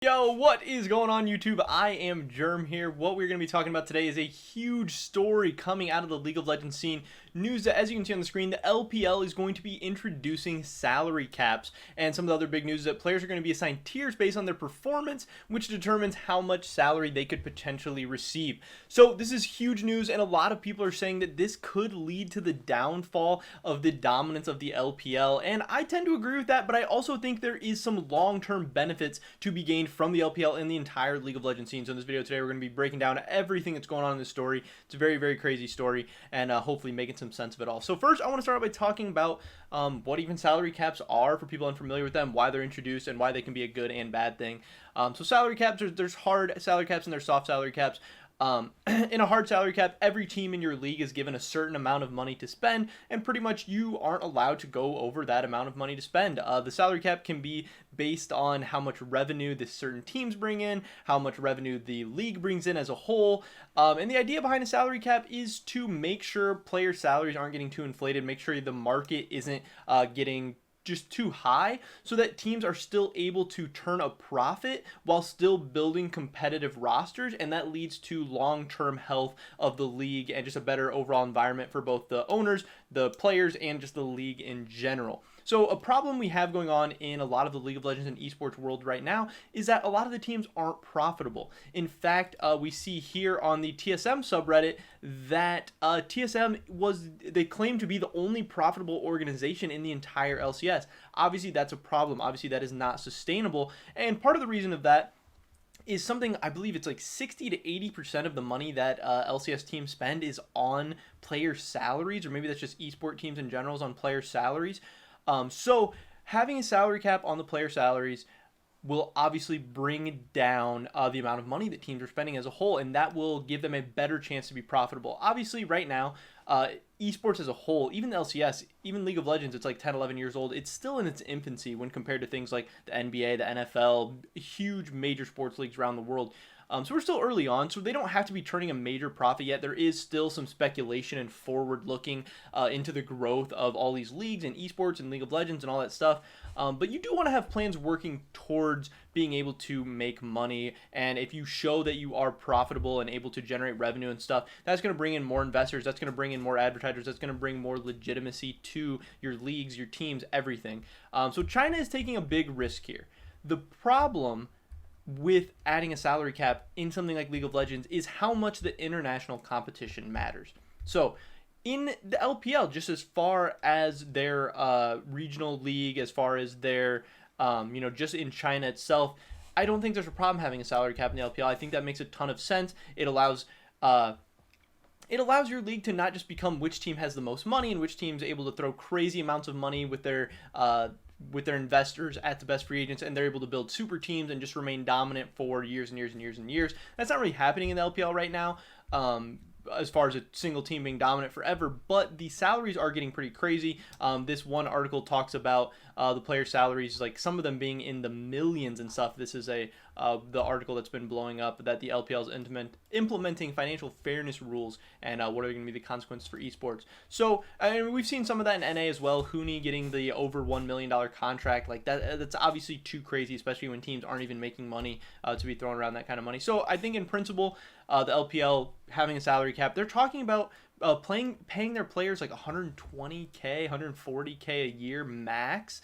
Yo, what is going on YouTube? I am Germ here. What we're going to be talking about today is a huge story coming out of the League of Legends scene. News that, as you can see on the screen, the LPL is going to be introducing salary caps, and some of the other big news is that players are going to be assigned tiers based on their performance, which determines how much salary they could potentially receive. So this is huge news, and a lot of people are saying that this could lead to the downfall of the dominance of the LPL, and I tend to agree with that, but I also think there is some long-term benefits to be gained from the LPL and the entire League of Legends scene. So in this video today, we're going to be breaking down everything that's going on in this story. It's a very, very crazy story, and hopefully making some sense of it all. So first, I want to start out by talking about what even salary caps are for people unfamiliar with them, why they're introduced, and why they can be a good and bad thing. So salary caps, there's hard salary caps and there's soft salary caps. In a hard salary cap, every team in your league is given a certain amount of money to spend, and pretty much you aren't allowed to go over that amount of money to spend. The salary cap can be based on how much revenue the certain teams bring in, how much revenue the league brings in as a whole. And the idea behind a salary cap is to make sure player salaries aren't getting too inflated, make sure the market isn't getting just too high, so that teams are still able to turn a profit while still building competitive rosters, and that leads to long-term health of the league and just a better overall environment for both the owners, the players, and just the league in general. So a problem we have going on in a lot of the League of Legends and esports world right now is that a lot of the teams aren't profitable. In fact, we see here on the TSM subreddit that they claim to be the only profitable organization in the entire LCS. Obviously, that's a problem. Obviously, that is not sustainable. And part of the reason of that is something, I believe it's like 60 to 80% of the money that LCS teams spend is on player salaries, or maybe that's just esport teams in general is on player salaries. So having a salary cap on the player salaries will obviously bring down the amount of money that teams are spending as a whole, and that will give them a better chance to be profitable. Obviously, right now, esports as a whole, even the LCS, even League of Legends, it's like 10, 11 years old. It's still in its infancy when compared to things like the NBA, the NFL, huge major sports leagues around the world. So we're still early on, so they don't have to be turning a major profit yet. There is still some speculation and forward looking into the growth of all these leagues and esports and League of Legends and all that stuff. But you do want to have plans working towards being able to make money, and if you show that you are profitable and able to generate revenue and stuff, that's going to bring in more investors, that's going to bring in more advertisers, that's going to bring more legitimacy to your leagues, your teams, everything. So China is taking a big risk here. The problem with adding a salary cap in something like League of Legends is how much the international competition matters. So in the LPL, just as far as their regional league, as far as their just in China itself, I don't think there's a problem having a salary cap in the LPL. I think that makes a ton of sense. It allows your league to not just become which team has the most money and which team's able to throw crazy amounts of money with their investors at the best free agents, and they're able to build super teams and just remain dominant for years and years and years and years. That's not really happening in the LPL right now, as far as a single team being dominant forever, but the salaries are getting pretty crazy. This one article talks about the player salaries, like some of them being in the millions and stuff. This is the article that's been blowing up, that the LPL is implementing financial fairness rules, and what are going to be the consequences for esports. So we've seen some of that in NA as well. Huni getting the over $1 million contract, like that's obviously too crazy, especially when teams aren't even making money to be throwing around that kind of money. So I think in principle, the LPL having a salary cap, they're talking about paying their players like 120K, 140K a year max,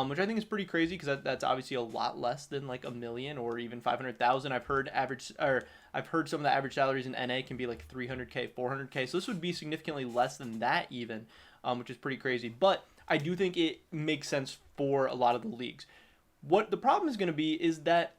which I think is pretty crazy, because that's obviously a lot less than like $1 million or even 500,000. I've heard some of the average salaries in NA can be like 300K, 400K. So this would be significantly less than that even, which is pretty crazy. But I do think it makes sense for a lot of the leagues. What the problem is going to be is that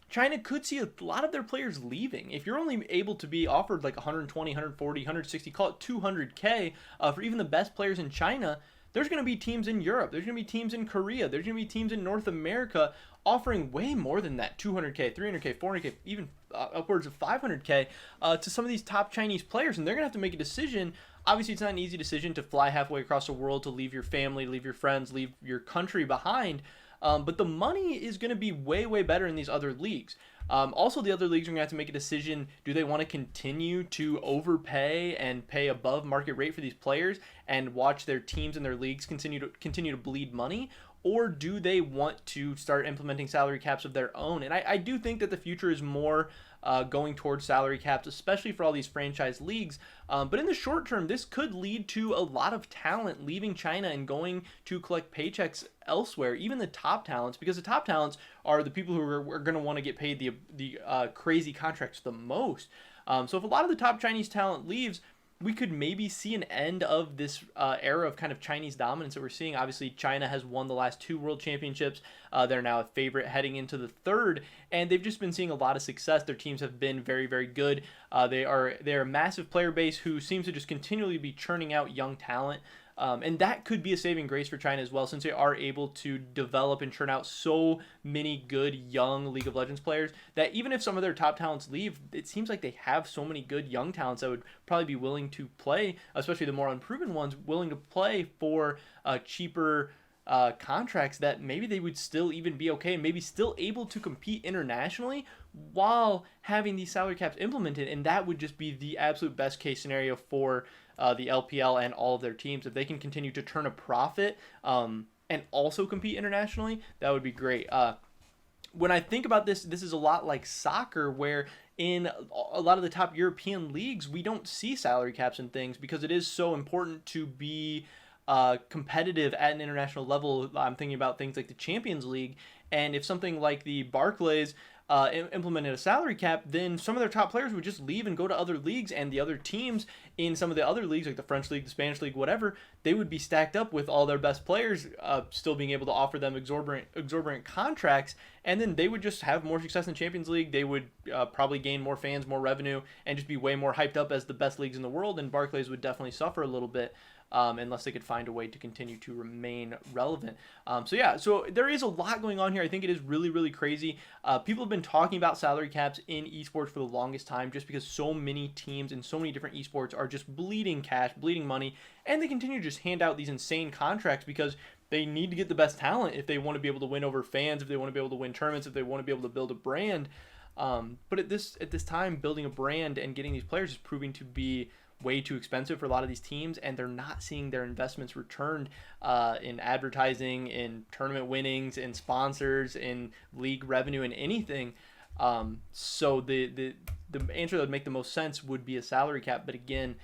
China could see a lot of their players leaving. If you're only able to be offered like 120, 140, 160, call it 200K for even the best players in China, there's going to be teams in Europe, there's going to be teams in Korea, there's going to be teams in North America offering way more than that, 200K, 300K, 400K, even upwards of 500K to some of these top Chinese players, and they're going to have to make a decision. Obviously, it's not an easy decision to fly halfway across the world, to leave your family, leave your friends, leave your country behind. But the money is going to be way, way better in these other leagues. Also, the other leagues are going to have to make a decision. Do they want to continue to overpay and pay above market rate for these players and watch their teams and their leagues continue to bleed money? or do they want to start implementing salary caps of their own? And I do think that the future is more going towards salary caps, especially for all these franchise leagues. But in the short term, this could lead to a lot of talent leaving China and going to collect paychecks elsewhere, even the top talents, because the top talents are the people who are going to want to get paid the crazy contracts the most. So if a lot of the top Chinese talent leaves, we could maybe see an end of this era of kind of Chinese dominance that we're seeing. Obviously, China has won the last 2 world championships. They're now a favorite heading into the 3rd, and they've just been seeing a lot of success. Their teams have been very, very good. They're a massive player base who seems to just continually be churning out young talent. And that could be a saving grace for China as well, since they are able to develop and churn out so many good young League of Legends players that even if some of their top talents leave, it seems like they have so many good young talents that would probably be willing to play, especially the more unproven ones, willing to play for cheaper contracts, that maybe they would still even be okay and maybe still able to compete internationally while having these salary caps implemented. And that would just be the absolute best case scenario for the LPL and all of their teams. If they can continue to turn a profit and also compete internationally, that would be great. When I think about this, this is a lot like soccer, where in a lot of the top European leagues, we don't see salary caps and things because it is so important to be competitive at an international level. I'm thinking about things like the Champions League, and if something like the Barclays implemented a salary cap, then some of their top players would just leave and go to other leagues, and the other teams in some of the other leagues, like the French league, the Spanish league, whatever, they would be stacked up with all their best players, still being able to offer them exorbitant contracts, and then they would just have more success in the Champions League. They would probably gain more fans, more revenue, and just be way more hyped up as the best leagues in the world, and Barclays would definitely suffer a little bit. Unless they could find a way to continue to remain relevant. So there is a lot going on here. I think it is really, really crazy. People have been talking about salary caps in esports for the longest time, just because so many teams and so many different esports are just bleeding cash, bleeding money, and they continue to just hand out these insane contracts because they need to get the best talent if they want to be able to win over fans, if they want to be able to win tournaments, if they want to be able to build a brand. But at this time, building a brand and getting these players is proving to be way too expensive for a lot of these teams, and they're not seeing their investments returned in advertising, in tournament winnings, in sponsors, in league revenue, and anything. So the answer that would make the most sense would be a salary cap. But again,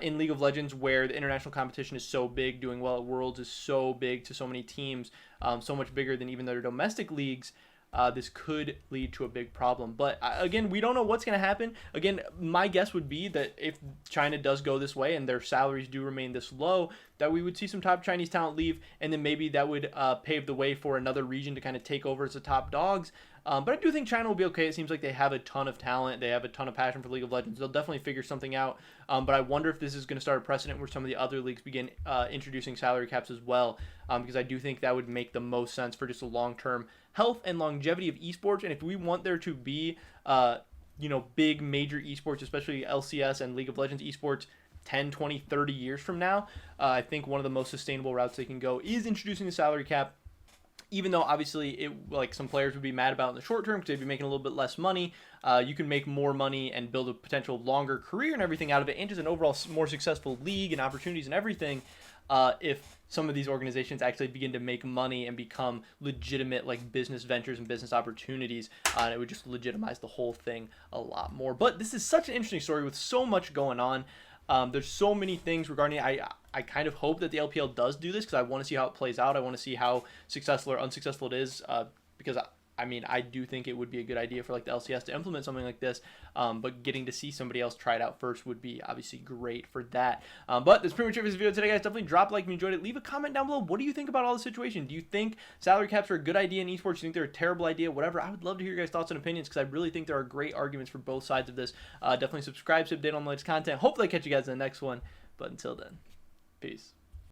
in League of Legends, where the international competition is so big, doing well at Worlds is so big to so many teams, so much bigger than even their domestic leagues, this could lead to a big problem. But again, we don't know what's going to happen. Again, my guess would be that if China does go this way and their salaries do remain this low, that we would see some top Chinese talent leave, and then maybe that would pave the way for another region to kind of take over as the top dogs. But I do think China will be okay. It seems like they have a ton of talent. They have a ton of passion for League of Legends. They'll definitely figure something out. But I wonder if this is going to start a precedent where some of the other leagues begin introducing salary caps as well, because I do think that would make the most sense for just the long-term health and longevity of esports. And if we want there to be, big major esports, especially LCS and League of Legends esports, 10, 20, 30 years from now, I think one of the most sustainable routes they can go is introducing the salary cap. Even though obviously some players would be mad about it in the short term because they'd be making a little bit less money, you can make more money and build a potential longer career and everything out of it, and just an overall more successful league and opportunities and everything, if some of these organizations actually begin to make money and become legitimate business ventures and business opportunities, and it would just legitimize the whole thing a lot more. But this is such an interesting story with so much going on. There's so many things regarding it. I kind of hope that the LPL does do this because I want to see how it plays out. I want to see how successful or unsuccessful it is, because I do think it would be a good idea for the LCS to implement something like this, but getting to see somebody else try it out first would be obviously great for that. But that's pretty much it for this video today, guys. Definitely drop a like if you enjoyed it. Leave a comment down below. What do you think about all the situation? Do you think salary caps are a good idea in esports? Do you think they're a terrible idea? Whatever. I would love to hear your guys' thoughts and opinions because I really think there are great arguments for both sides of this. Definitely subscribe to update on the latest content. Hopefully I catch you guys in the next one. But until then, peace.